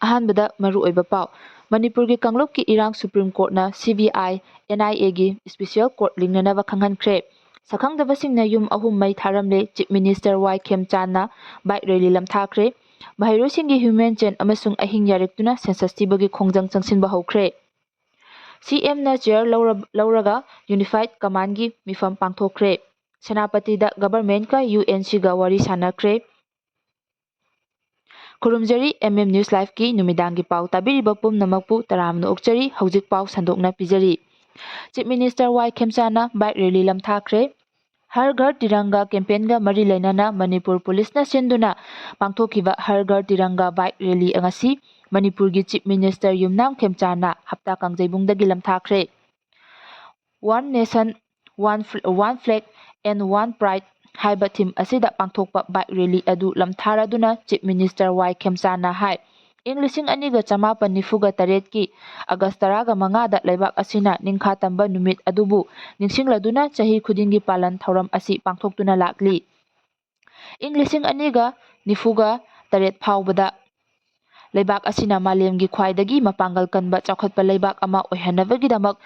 ꯑꯍꯥꯟꯕꯗ ꯃꯔꯨꯑꯣꯏꯕ ꯄꯥꯎ ꯃꯅꯤꯄꯨꯔꯒꯤ ꯀꯥꯡꯂꯨꯞꯀꯤ ꯏꯔꯥꯡ ꯁꯨꯄ꯭ꯔꯤꯝ ꯀꯣꯔꯠꯅ CBI, NIAꯒꯤ ꯁ꯭ꯄꯦꯁꯤꯑꯦꯜ ꯀꯣꯔꯠ ꯂꯤꯡꯅꯅꯕ ꯈꯪꯍꯟꯈ꯭ꯔꯦ꯫ ꯁꯛꯈꯪꯗꯕꯁꯤꯡꯅ ꯌꯨꯝ 3 ꯃꯩ ꯊꯥꯔꯝꯂꯦ꯫ ꯆꯤꯞ ꯃꯤꯅꯤꯁꯇꯔ ꯋꯥꯏ ꯈꯦꯝꯆꯥꯟꯅ ꯕꯥꯏꯛ ꯔꯦꯂꯤ ꯂꯝꯊꯥꯈ꯭ꯔꯦ꯫ ꯃꯍꯩꯔꯣꯏꯁꯤꯡꯒꯤ ꯍ꯭ꯌꯨꯃꯦꯟ ꯆꯦꯟ ꯑꯃꯁꯨꯡ ꯑꯍꯤꯡ ꯌꯥꯔꯦꯛꯇꯨꯅ ꯁꯦꯟꯁꯁ ꯊꯤꯕꯒꯤ ꯈꯣꯡꯖꯪ ꯆꯪꯁꯤꯟꯕ ꯍꯧꯈ꯭ꯔꯦ꯫ CMꯅ ꯆꯦꯌꯔ ꯂꯧꯔꯒ ꯌꯨꯅꯤꯐꯥꯏꯗ ꯀꯃꯥꯟꯗꯒꯤ ꯃꯤꯐꯝ ꯄꯥꯡꯊꯣꯛꯈ꯭ꯔꯦ꯫ ꯁꯦꯅꯥꯄꯇꯤꯗ ꯒꯚꯔꯟꯃꯦꯟꯠꯀ UNCꯒ ꯋꯥꯔꯤ ꯁꯥꯟꯅꯈ꯭ꯔꯦ꯫ ꯈꯨꯔꯨꯝꯖꯔꯤ MM ꯅ꯭ꯌꯨꯁ ꯂꯥꯏꯚꯀꯤ ꯅꯨꯃꯤꯗꯥꯡꯒꯤ ꯄꯥꯎ ꯇꯥꯕꯤꯔꯤꯕ ꯄꯨꯝꯅꯃꯛꯄꯨ ꯇꯔꯥꯝꯅ ꯑꯣꯛꯆꯔꯤ꯫ ꯍꯧꯖꯤꯛ ꯄꯥꯎ ꯁꯟꯗꯣꯛꯅ ꯄꯤꯖꯔꯤ꯫ ꯆꯤꯞ ꯃꯤꯅꯤꯁꯇꯔ ꯋꯥꯏ ꯈꯦꯝꯆꯥꯟꯅ ꯕꯥꯏꯛ ꯔꯦꯂꯤ ꯂꯝꯊꯥꯈ꯭ꯔꯦ꯫ ꯍꯔ ꯘꯔ ꯇꯤꯔꯪꯒꯥ ꯀꯦꯝꯄꯦꯟꯒ ꯃꯔꯤ ꯂꯩꯅꯅ ꯃꯅꯤꯄꯨꯔ ꯄꯨꯂꯤꯁꯅ ꯁꯤꯟꯗꯨꯅ ꯄꯥꯡꯊꯣꯛꯈꯤꯕ ꯍꯔ ꯘꯔ ꯇꯤꯔꯪꯒꯥ ꯕꯥꯏꯛ ꯔꯦꯂꯤ ꯉꯁꯤ ꯃꯅꯤꯄꯨꯔꯒꯤ ꯆꯤꯞ ꯃꯤꯅꯤꯁꯇꯔ ꯌꯨꯝꯅꯥꯝ ꯈꯦꯝꯆꯥꯟꯅ ꯍꯞꯇꯥ ꯀꯥꯡꯖꯩꯕꯨꯡꯗꯒꯤ ꯂꯝꯊꯥꯈ꯭ꯔꯦ꯫ One nation, one flag and one pride ꯍꯥꯏꯕ ꯊꯤꯝ ꯑꯁꯤꯗ ꯄꯥꯡꯊꯣꯛꯄ ꯕꯥꯏꯛ ꯔꯦꯂꯤ ꯑꯗꯨ ꯂꯝꯊꯥꯔꯗꯨꯅ ꯆꯤꯞ ꯃꯤꯅꯤꯁꯇꯔ ꯋꯥꯏ ꯈꯦꯝꯆꯥꯟꯅ ꯍꯥꯏ ꯏꯪ 1998ꯀꯤ ꯑꯥꯒꯁꯠ 15ꯗ ꯂꯩꯕꯥꯛ ꯑꯁꯤꯅ ꯅꯤꯡꯈꯥꯇꯝꯕ ꯅꯨꯃꯤꯠ ꯑꯗꯨꯕꯨ ꯅꯤꯡꯁꯤꯡꯂꯗꯨꯅ ꯆꯍꯤ ꯈꯨꯗꯤꯡꯒꯤ ꯄꯥꯂꯟ ꯊꯧꯔꯝ ꯑꯁꯤ ꯄꯥꯡꯊꯣꯛꯇꯨꯅ ꯂꯥꯛꯂꯤ꯫ ꯏꯪ 2028 ꯐꯥꯎꯕꯗ ꯂꯩꯕꯥꯛ ꯑꯁꯤꯅ ꯃꯥꯂꯦꯝꯒꯤ ꯈ꯭ꯋꯥꯏꯗꯒꯤ ꯃꯄꯥꯡꯒꯜ ꯀꯟꯕ ꯆꯥꯎꯈꯠꯄ ꯂꯩꯕꯥꯛ ꯑꯃ ꯑꯣꯏꯍꯟꯅꯕꯒꯤꯗꯃꯛ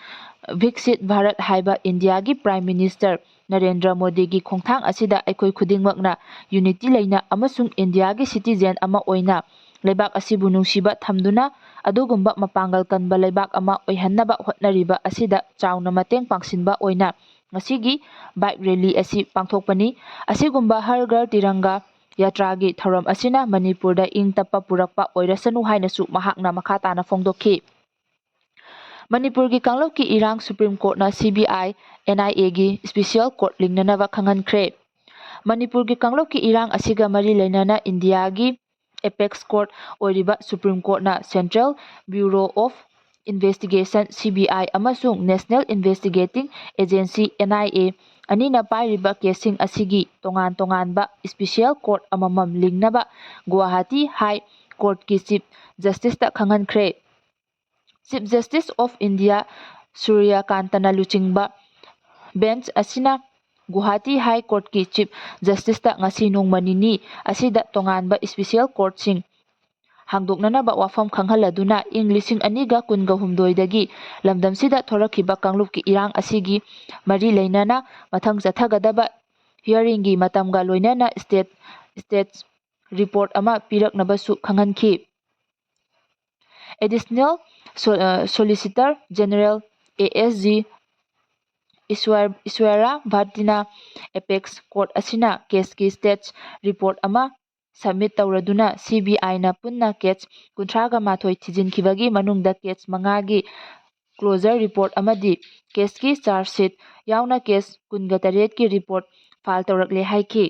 ꯚꯤꯛꯁꯤꯠ ꯚꯥꯔꯠ ꯍꯥꯏꯕ ꯏꯟꯗꯤꯌꯥꯒꯤ ꯄ꯭ꯔꯥꯏꯝ ꯃꯤꯅꯤꯁꯇꯔ ꯅꯔꯦꯟꯗ꯭ꯔ ꯃꯣꯗꯤꯒꯤ ꯈꯣꯡꯊꯥꯡ ꯑꯁꯤꯗ ꯑꯩꯈꯣꯏ ꯈꯨꯗꯤꯡꯃꯛꯅ ꯌꯨꯅꯤꯇꯤ ꯂꯩꯅ ꯑꯃꯁꯨꯡ ꯏꯟꯗꯤꯌꯥꯒꯤ ꯁꯤꯇꯤꯖꯦꯟ ꯑꯃ ꯑꯣꯏꯅ ꯂꯩꯕꯥꯛ ꯑꯁꯤꯕꯨ ꯅꯨꯡꯁꯤꯕ ꯊꯝꯗꯨꯅ ꯑꯗꯨꯒꯨꯝꯕ ꯃꯄꯥꯡꯒꯜ ꯀꯟꯕ ꯂꯩꯕꯥꯛ ꯑꯃ ꯑꯣꯏꯍꯟꯅꯕ ꯍꯣꯠꯅꯔꯤꯕ ꯑꯁꯤꯗ ꯆꯥꯎꯅ ꯃꯇꯦꯡ ꯄꯥꯡꯁꯤꯟꯕ ꯑꯣꯏꯅ ꯉꯁꯤꯒꯤ ꯕꯥꯏꯛ ꯔꯦꯂꯤ ꯑꯁꯤ ꯄꯥꯡꯊꯣꯛꯄꯅꯤ꯫ ꯑꯁꯤꯒꯨꯝꯕ ꯍꯔ ꯘꯔ ꯇꯤꯔꯪꯒꯥ ꯌꯥꯇ꯭ꯔꯥꯒꯤ ꯊꯧꯔꯝ ꯑꯁꯤꯅ ꯃꯅꯤꯄꯨꯔꯗ ꯏꯪ ꯇꯞꯄ ꯄꯨꯔꯛꯄ ꯑꯣꯏꯔꯁꯅꯨ ꯍꯥꯏꯅꯁꯨ ꯃꯍꯥꯛꯅ ꯃꯈꯥ ꯇꯥꯅ ꯐꯣꯡꯗꯣꯛꯈꯤ꯫ ꯃꯅꯤꯄꯨꯔꯒꯤ ꯀꯥꯡꯂꯨꯞꯀꯤ ꯏꯔꯥꯡ ꯁꯨꯄ꯭ꯔꯤꯝ ꯀꯣꯔꯠꯅ CBI, NIAꯒꯤ ꯁ꯭ꯄꯦꯁꯤꯑꯦꯜ ꯀꯣꯔꯠ ꯂꯤꯡꯅꯅꯕ ꯈꯪꯍꯟꯈ꯭ꯔꯦ꯫ ꯃꯅꯤꯄꯨꯔꯒꯤ ꯀꯥꯡꯂꯨꯞꯀꯤ ꯏꯔꯥꯡ ꯑꯁꯤꯒ ꯃꯔꯤ ꯂꯩꯅꯅ ꯏꯟꯗꯤꯌꯥꯒꯤ ꯑꯦꯄꯦꯛꯁ ꯀꯣꯔꯠ ꯑꯣꯏꯔꯤꯕ ꯁꯨꯄ꯭ꯔꯤꯝ ꯀꯣꯔꯠꯅ central bureau of investigation (CBI) ꯑꯃꯁꯨꯡ ꯅꯦꯁꯅꯦꯜ ꯏꯟꯚꯦꯁꯇꯤꯒꯦꯇꯤꯡ ꯑꯦꯖꯦꯟꯁꯤ (NIA) ꯑꯅꯤꯅ ꯄꯥꯏꯔꯤꯕ ꯀꯦꯁꯁꯤꯡ ꯑꯁꯤꯒꯤ ꯇꯣꯉꯥꯟ-ꯇꯣꯉꯥꯟꯕ ꯁ꯭ꯄꯦꯁꯤꯑꯦꯜ ꯀꯣꯔꯠ ꯑꯃꯃꯝ ꯂꯤꯡꯅꯕ ꯒꯨꯋꯥꯍꯥꯇꯤ ꯍꯥꯏ ꯀꯣꯔꯠꯀꯤ ꯆꯤꯐ ꯖꯁꯇꯤꯁꯇ ꯈꯪꯍꯟꯈ꯭ꯔꯦ꯫ ꯆꯤꯐ ꯖꯁꯇꯤꯁ ꯑꯣꯐ ꯏꯟꯗꯤꯌꯥ ꯁꯨꯔ꯭ꯌꯀꯥꯟꯇꯅ ꯂꯨꯆꯤꯡꯕ ꯕꯦꯟꯆ ꯑꯁꯤꯅ ꯒꯨꯋꯥꯍꯥꯇꯤ ꯍꯥꯏ ꯀꯣꯔꯠꯀꯤ ꯆꯤꯐ ꯖꯁꯇꯤꯁꯇ ꯉꯁꯤ ꯅꯣꯡꯃ ꯅꯤꯅꯤ ꯑꯁꯤꯗ ꯇꯣꯉꯥꯟꯕ ꯁ꯭ꯄꯦꯁꯤꯑꯦꯜ ꯀꯣꯔꯠꯁꯤꯡ ꯍꯥꯡꯗꯣꯛꯅꯅꯕ ꯋꯥꯐꯝ ꯈꯪꯍꯜꯂꯗꯨꯅ ꯏꯪ 2022ꯗꯒꯤ ꯂꯝꯗꯝꯁꯤꯗ ꯊꯣꯔꯛꯈꯤꯕ ꯀꯥꯡꯂꯨꯞꯀꯤ ꯏꯔꯥꯡ ꯑꯁꯤꯒꯤ ꯃꯔꯤ ꯂꯩꯅꯅ ꯃꯊꯪ ꯆꯠꯊꯒꯗꯕ ꯍꯤꯌꯔꯤꯡꯒꯤ ꯃꯇꯝꯒ ꯂꯣꯏꯅꯅ ꯁ꯭ꯇꯦꯇꯁ ꯔꯤꯄꯣꯔꯠ ꯑꯃ ꯄꯤꯔꯛꯅꯕꯁꯨ ꯈꯪꯍꯟꯈꯤ꯫ Additional solicitor general ASG Aishwarya ꯚꯠꯇꯤꯅ ꯑꯦꯄꯦꯛꯁ ꯀꯣꯔꯠ ꯑꯁꯤꯅ ꯀꯦꯁꯀꯤ ꯁ꯭ꯇꯦꯇꯁ ꯔꯤꯄꯣꯔꯠ ꯑꯃ ꯁꯕꯃꯤꯠ ꯇꯧꯔꯗꯨꯅ CBIꯅ ꯄꯨꯟꯅ ꯀꯦꯁ 38 ꯊꯤꯖꯤꯟꯈꯤꯕꯒꯤ ꯃꯅꯨꯡꯗ ꯀꯦꯁ 5ꯒꯤ ꯀ꯭ꯂꯣꯖꯔ ꯔꯤꯄꯣꯔꯠ ꯑꯃꯗꯤ ꯀꯦꯁꯀꯤ ꯆꯥꯔꯖꯁꯤꯠ ꯌꯥꯎꯅ ꯀꯦꯁ 28ꯀꯤ ꯔꯤꯄꯣꯔꯠ ꯐꯥꯏꯜ ꯇꯧꯔꯛꯂꯦ ꯍꯥꯏꯈꯤ꯫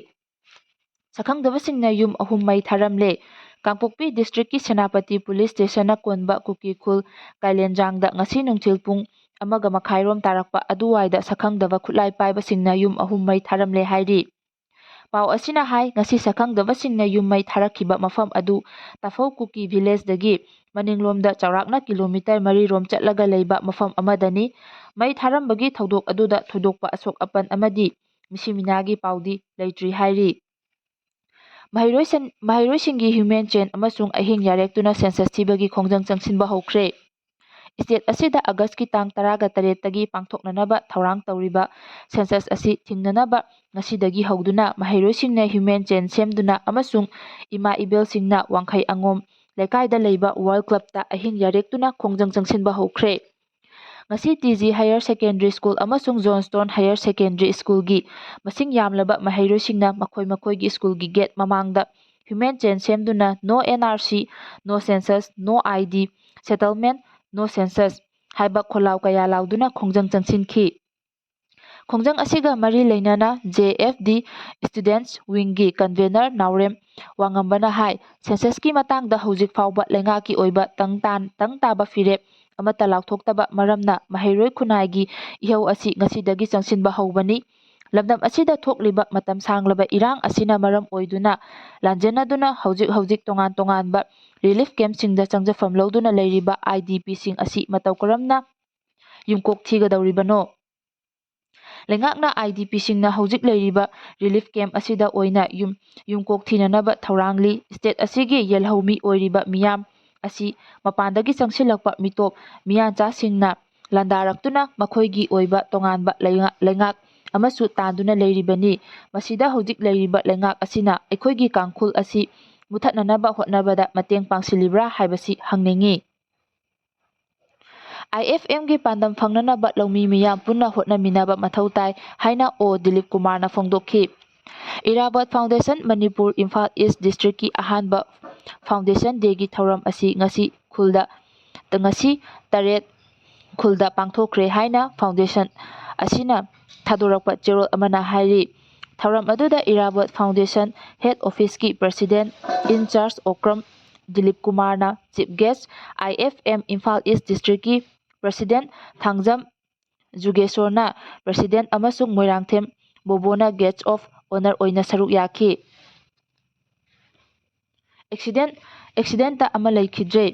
ꯁꯛꯈꯪꯗꯕꯁꯤꯡꯅ ꯌꯨꯝ 3 ꯃꯩ ꯊꯥꯔꯝꯂꯦ꯫ ꯀꯥꯡꯄꯣꯛꯄꯤ ꯗꯤꯁꯇ꯭ꯔꯤꯛꯀꯤ ꯁꯦꯅꯥꯄꯇꯤ ꯄꯨꯂꯤꯁ ꯁ꯭ꯇꯦꯁꯟꯅ ꯀꯣꯟꯕ ꯀꯨꯀꯤꯈꯨꯜ ꯀꯥꯏꯂꯦꯟꯖꯥꯡꯗ ꯉꯁꯤ ꯅꯨꯡꯊꯤꯜ ꯄꯨꯡ 1:30 ꯇꯥꯔꯛꯄ ꯑꯗꯨꯋꯥꯏꯗ ꯁꯛꯈꯪꯗꯕ ꯈꯨꯠꯂꯥꯏ ꯄꯥꯏꯕꯁꯤꯡꯅ ꯌꯨꯝ 3 ꯃꯩ ꯊꯥꯔꯝꯂꯦ ꯍꯥꯏꯔꯤ꯫ ꯄꯥꯎ ꯑꯁꯤꯅ ꯍꯥꯏ ꯉꯁꯤ ꯁꯛꯈꯪꯗꯕꯁꯤꯡꯅ ꯌꯨꯝ ꯃꯩ ꯊꯥꯔꯛꯈꯤꯕ ꯃꯐꯝ ꯑꯗꯨ ꯇꯥꯐꯧ ꯀꯨꯀꯤ ꯚꯤꯂꯦꯖꯗꯒꯤ ꯃꯅꯤꯡꯂꯣꯝꯗ ꯆꯥꯎꯔꯥꯛꯅ ꯀꯤꯂꯣꯃꯤꯇꯔ 4 ꯔꯣꯝ ꯆꯠꯂꯒ ꯂꯩꯕ ꯃꯐꯝ ꯑꯃꯗꯅꯤ꯫ ꯃꯩ ꯊꯥꯔꯝꯕꯒꯤ ꯊꯧꯗꯣꯛ ꯑꯗꯨꯗ ꯊꯣꯏꯗꯣꯛꯄ ꯑꯁꯣꯛ-ꯑꯄꯟ ꯑꯃꯗꯤ ꯃꯤꯁꯤ-ꯃꯤꯅꯥꯒꯤ ꯄꯥꯎꯗꯤ ꯂꯩꯇ꯭ꯔꯤ ꯍꯥꯏꯔꯤ꯫ ꯃꯍꯩꯔꯣꯏꯁꯤꯡꯒꯤ ꯍ꯭ꯌꯨꯃꯦꯟ ꯆꯦꯟ ꯑꯃꯁꯨꯡ ꯑꯍꯤꯡ ꯌꯥꯔꯦꯛꯇꯨꯅ ꯁꯦꯟꯁꯁ ꯊꯤꯕꯒꯤ ꯈꯣꯡꯖꯪ ꯆꯪꯁꯤꯟꯕ ꯍꯧꯈ꯭ꯔꯦ꯫ ꯁ꯭ꯇꯦꯠ ꯑꯁꯤꯗ ꯑꯥꯒꯁꯠꯀꯤ ꯇꯥꯡ 18ꯇꯒꯤ ꯄꯥꯡꯊꯣꯛꯅꯅꯕ ꯊꯧꯔꯥꯡ ꯇꯧꯔꯤꯕ ꯁꯦꯟꯁꯁ ꯑꯁꯤ ꯊꯤꯡꯅꯅꯕ ꯉꯁꯤꯗꯒꯤ ꯍꯧꯗꯨꯅ ꯃꯍꯩꯔꯣꯏꯁꯤꯡꯅ ꯍ꯭ꯌꯨꯃꯦꯟ ꯆꯦꯟ ꯁꯦꯝꯗꯨꯅ ꯑꯃꯁꯨꯡ ꯏꯃꯥ ꯏꯕꯦꯜꯁꯤꯡꯅ ꯋꯥꯡꯈꯩ ꯑꯉꯣꯝ ꯂꯩꯀꯥꯏꯗ ꯂꯩꯕ ꯋꯥꯔꯜꯗ ꯀ꯭ꯂꯕꯇ ꯑꯍꯤꯡ ꯌꯥꯔꯦꯛꯇꯨꯅ ꯈꯣꯡꯖꯪ ꯆꯪꯁꯤꯟꯕ ꯍꯧꯈ꯭ꯔꯦ꯫ ꯉꯁꯤ TG ꯍꯥꯌꯔ ꯁꯦꯀꯦꯟꯗꯔꯤ ꯁ꯭ꯀꯨꯜ ꯑꯃꯁꯨꯡ ꯖꯣꯟꯁꯇꯣꯟ ꯍꯥꯌꯔ ꯁꯦꯀꯦꯟꯗꯔꯤ ꯁ꯭ꯀꯨꯜꯒꯤ ꯃꯁꯤꯡ ꯌꯥꯝꯂꯕ ꯃꯍꯩꯔꯣꯏꯁꯤꯡꯅ ꯃꯈꯣꯏ-ꯃꯈꯣꯏꯒꯤ ꯁ꯭ꯀꯨꯜꯒꯤ ꯒꯦꯠ ꯃꯃꯥꯡꯗ ꯍ꯭ꯌꯨꯃꯦꯟ ꯆꯦꯟ ꯁꯦꯝꯗꯨꯅ ꯅꯣ NRC, ꯅꯣ ꯁꯦꯟꯁꯁ, ꯅꯣ ID ꯁꯦꯇꯜꯃꯦꯟꯠ, ꯅꯣ ꯁꯦꯟꯁꯁ ꯍꯥꯏꯕ ꯈꯣꯜꯂꯥꯎ ꯀꯌꯥ ꯂꯥꯎꯗꯨꯅ ꯈꯣꯡꯖꯪ ꯆꯪꯁꯤꯟꯈꯤ꯫ ꯈꯣꯡꯖꯪ ꯑꯁꯤꯒ ꯃꯔꯤ ꯂꯩꯅꯅ JFD ꯁ꯭ꯇꯨꯗꯦꯟꯠꯁ ꯋꯤꯡꯒꯤ ꯀꯟꯚꯦꯅꯔ ꯅꯥꯎꯔꯦꯝ ꯋꯥꯉꯝꯕꯅ ꯍꯥꯏ ꯁꯦꯟꯁꯁꯀꯤ ꯃꯇꯥꯡꯗ ꯍꯧꯖꯤꯛ ꯐꯥꯎꯕ ꯂꯩꯉꯥꯛꯀꯤ ꯑꯣꯏꯕ ꯇꯪ ꯇꯥꯕ ꯐꯤꯔꯦꯞ ꯑꯃꯠꯇ ꯂꯥꯎꯊꯣꯛꯇꯕ ꯃꯔꯝꯅ ꯃꯍꯩꯔꯣꯏ ꯈꯨꯟꯅꯥꯏꯒꯤ ꯏꯍꯧ ꯑꯁꯤ ꯉꯁꯤꯗꯒꯤ ꯆꯪꯁꯤꯟꯕ ꯍꯧꯕꯅꯤ꯫ ꯂꯝꯗꯝ ꯑꯁꯤꯗ ꯊꯣꯛꯂꯤꯕ ꯃꯇꯝ ꯁꯥꯡꯂꯕ ꯏꯔꯥꯡ ꯑꯁꯤꯅ ꯃꯔꯝ ꯑꯣꯏꯗꯨꯅ ꯂꯥꯟꯖꯦꯟꯅꯗꯨꯅ ꯍꯧꯖꯤꯛ ꯇꯣꯉꯥꯟ-ꯇꯣꯉꯥꯟꯕ ꯔꯤꯂꯤꯐ ꯀꯦꯝꯞꯁꯤꯡꯗ ꯆꯪꯖꯐꯝ ꯂꯧꯗꯨꯅ ꯂꯩꯔꯤꯕ IDPꯁꯤꯡ ꯑꯁꯤ ꯃꯇꯧ ꯀꯔꯝꯅ ꯌꯨꯝꯀꯣꯛ ꯊꯤꯒꯗꯧꯔꯤꯕꯅꯣ? ꯂꯩꯉꯥꯛꯅ IDPꯁꯤꯡꯅ ꯍꯧꯖꯤꯛ ꯂꯩꯔꯤꯕ ꯔꯤꯂꯤꯐ ꯀꯦꯝꯞ ꯑꯁꯤꯗ ꯑꯣꯏꯅ ꯌꯨꯝꯀꯣꯛ ꯊꯤꯅꯅꯕ ꯊꯧꯔꯥꯡꯂꯤ꯫ ꯁ꯭ꯇꯦꯠ ꯑꯁꯤꯒꯤ ꯌꯦꯜꯍꯧꯃꯤ ꯑꯣꯏꯔꯤꯕ ꯃꯤꯌꯥꯝ ꯑꯁꯤ ꯃꯄꯥꯟꯗꯒꯤ ꯆꯪꯁꯤꯜꯂꯛꯄ ꯃꯤꯇꯣꯞ ꯃꯤꯌꯥꯟꯆꯥꯁꯤꯡꯅ ꯂꯥꯟꯗꯥꯔꯛꯇꯨꯅ ꯃꯈꯣꯏꯒꯤ ꯑꯣꯏꯕ ꯇꯣꯉꯥꯟꯕ ꯂꯩꯉꯥꯛ ꯑꯃꯁꯨ ꯇꯥꯟꯗꯨꯅ ꯂꯩꯔꯤꯕꯅꯤ꯫ ꯃꯁꯤꯗ ꯍꯧꯖꯤꯛ ꯂꯩꯔꯤꯕ ꯂꯩꯉꯥꯛ ꯑꯁꯤꯅ ꯑꯩꯈꯣꯏꯒꯤ ꯀꯥꯡꯈꯨꯜ ꯑꯁꯤ ꯃꯨꯠꯊꯠꯅꯅꯕ ꯍꯣꯠꯅꯕꯗ ꯃꯇꯦꯡ ꯄꯥꯡꯁꯤꯜꯂꯤꯕ꯭ꯔꯥ ꯍꯥꯏꯕꯁꯤ ꯍꯪꯅꯤꯡꯉꯤ꯫ IFMꯒꯤ ꯄꯥꯟꯗꯝ ꯐꯪꯅꯅꯕ ꯂꯧꯃꯤ ꯃꯤꯌꯥꯝ ꯄꯨꯟꯅ ꯍꯣꯠꯅꯃꯤꯟꯅꯕ ꯃꯊꯧ ꯇꯥꯏ ꯍꯥꯏꯅ ꯑꯣ. ꯗꯤꯂꯤꯞ ꯀꯨꯃꯥꯔꯅ ꯐꯣꯡꯗꯣꯛꯈꯤ꯫ ꯏꯔꯥꯕꯣꯠ ꯐꯥꯎꯟꯗꯦꯁꯟ ꯃꯅꯤꯄꯨꯔ ꯏꯝꯐꯥꯜ ꯏꯁ ꯗꯤꯁꯇ꯭ꯔꯤꯛꯀꯤ ꯑꯍꯥꯟꯕ ꯐꯥꯎꯟꯗꯦꯁꯟ ꯗꯦꯒꯤ ꯊꯧꯔꯝ ꯑꯁꯤ ꯉꯁꯤ 8 ꯈꯨꯜꯗ ꯄꯥꯡꯊꯣꯛꯈ꯭ꯔꯦ ꯍꯥꯏꯅ ꯐꯥꯎꯟꯗꯦꯁꯟ ꯑꯁꯤꯅ ꯊꯥꯗꯣꯔꯛꯄ ꯆꯦꯔꯣꯜ ꯑꯃꯅ ꯍꯥꯏꯔꯤ꯫ ꯊꯧꯔꯝ ꯑꯗꯨꯗ ꯏꯔꯥꯕꯣꯠ ꯐꯥꯎꯟꯗꯦꯁꯟ ꯍꯦꯗ ꯑꯣꯐꯤꯁꯀꯤ ꯄ꯭ꯔꯁꯤꯗꯦꯟꯠ ꯏꯟ ꯆꯥꯔꯖ ꯑꯣꯀ꯭ꯔꯝ ꯗꯤꯂꯤꯞ ꯀꯨꯃꯥꯔꯅ ꯆꯤꯐ ꯒꯦꯁꯠ, IFM ꯏꯝꯐꯥꯜ ꯏꯁ ꯗꯤꯁꯇ꯭ꯔꯤꯛꯀꯤ ꯄ꯭ꯔꯁꯤꯗꯦꯟꯠ ꯊꯥꯡꯖꯝ ꯖꯨꯒꯦꯁꯣꯔꯅ ꯄ꯭ꯔꯁꯤꯗꯦꯟꯠ ꯑꯃꯁꯨꯡ ꯃꯣꯏꯔꯥꯡꯊꯦꯝ ꯕꯣꯕꯣꯅ ꯒꯦꯁꯠ ꯑꯣꯐ ꯑꯣꯅꯔ ꯑꯣꯏꯅ ꯁꯔꯨꯛ ꯌꯥꯈꯤ꯫ ꯑꯦꯛꯁꯤꯗꯦꯟꯇ ꯑꯃ ꯂꯩꯈꯤꯗ꯭ꯔꯦ꯫